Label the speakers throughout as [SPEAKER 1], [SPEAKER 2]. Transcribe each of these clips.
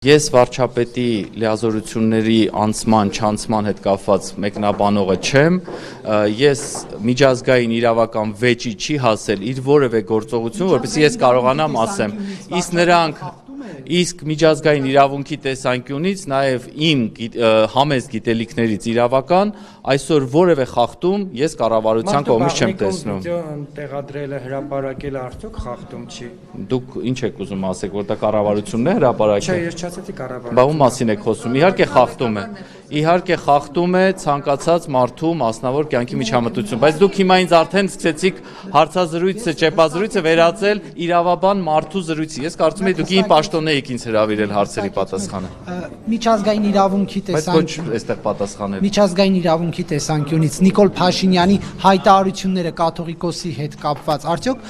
[SPEAKER 1] Ես վարչապետի լիազորությունների անցման չանցման հետ կապված մեկնաբանողը չեմ, ես միջազգային իրավական վեճի չի հասել իր որևէ գործողություն, որպեսզի ես կարողանամ ասեմ, իսկ միջազգային իրավունքի տեսանկյունից, նաև իմ համեստ գիտելիքներից իրավական, այսօր որևէ խախտում ես կառավարության կողմից չեմ տեսնում։
[SPEAKER 2] Տեղադրելը հրապարակել արդյոք խախտում չի։
[SPEAKER 1] Դուք ինչ եք ուզում ասեք, որ դա կառավարությունն է հրապարակել։
[SPEAKER 2] Չէ, ես չասեցի կառավարություն։
[SPEAKER 1] Բա ում մասին եք խոսում։ Իհարկե խախտում է ցանկացած մարդու մասնավոր կյանքի միջամտություն, բայց դուք հիմա ինձ արդեն սկսեցիք հարցազրույցը, ճեպազրույցը վերածել իրավաբան մարդու զրույցի։ Ես կարծում եմ դուք իմ պաշտոն եք ինձ հրավիրել հարցերի պատասխանը։
[SPEAKER 3] Միջազգային իրավունքի Միջազգային իրավունքի տեսանկյունից Նիկոլ Փաշինյանի հայտարարությունները կաթողիկոսի հետ կապված արդյոք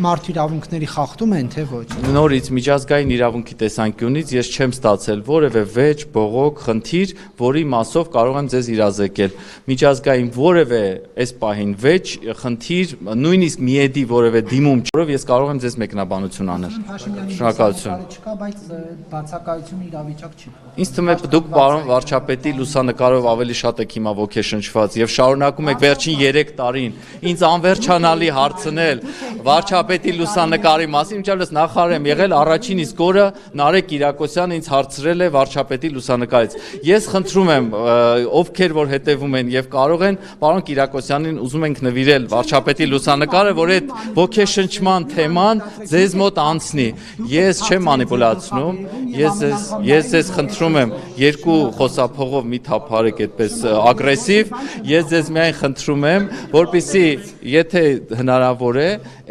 [SPEAKER 3] մարդու իրավունքների խախտում են թե ոչ։
[SPEAKER 1] Նորից միջազգային իրավունքի տեսանկյունից ես չեմ ստացել որևէ վեճ, բողոք, խնդիր, որի մասով կարող եմ ձեզ իրազեկել։ Միջազգային որևէ այս պահին վեճ, խնդիր, նույնիսկ միեդի որևէ դիմում չորով ես կարող եմ ձեզ մեկնաբանություն անել։ Շնորհակալություն։
[SPEAKER 3] Չկա, բայց բացակայություն իրավիճակ չի։
[SPEAKER 1] Ինձ թվում է դուք պարոն վարչապետի լուսանկարով ավելի շատ եք հիմա ոգեշնչված եւ շարունակում եք վերջին 3 տարին ինձ անվերջանալի հարցնել վարչապետի լուսանկարի մասին, ինչպես նախարար եմ եղել առաջին իսկ օրը Նարեկ Կիրակոսյանը ինձ հարցրել է վարչապետի լուսանկարից։ Ես խնդրում եմ ովքեր որ հետևում են եւ կարող են պարոն Կիրակոսյանին ուզում ենք նվիրել վարչապետի լուսանկարը, որ այդ ոգեշնչման թեման ձեզ մոտ անցնի։ Ես չեմ մանիպուլացնում, ես ձեզ խնդրում եմ երկու խոսափողով մի թափարեք այդպես ագրեսիվ, ես ձեզ միայն խնդրում եմ, որպեսզի եթե հնարավոր է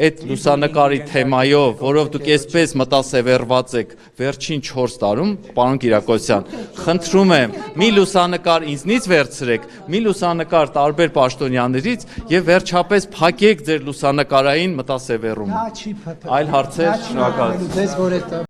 [SPEAKER 1] այդ լուսանկարի թեմայով, որով դուք այսպես մտասևեռված եք վերջին 4 տարում, պարոն Կիրակոսյան, խնդրում եմ, մի լուսանկար ինձնից վերցրեք, մի լուսանկար տարբեր պաշտոնյաներից եւ վերջապես փակեք ձեր լուսանկարային մտասևեռումը։ Այլ հարցեր, շնորհակալություն։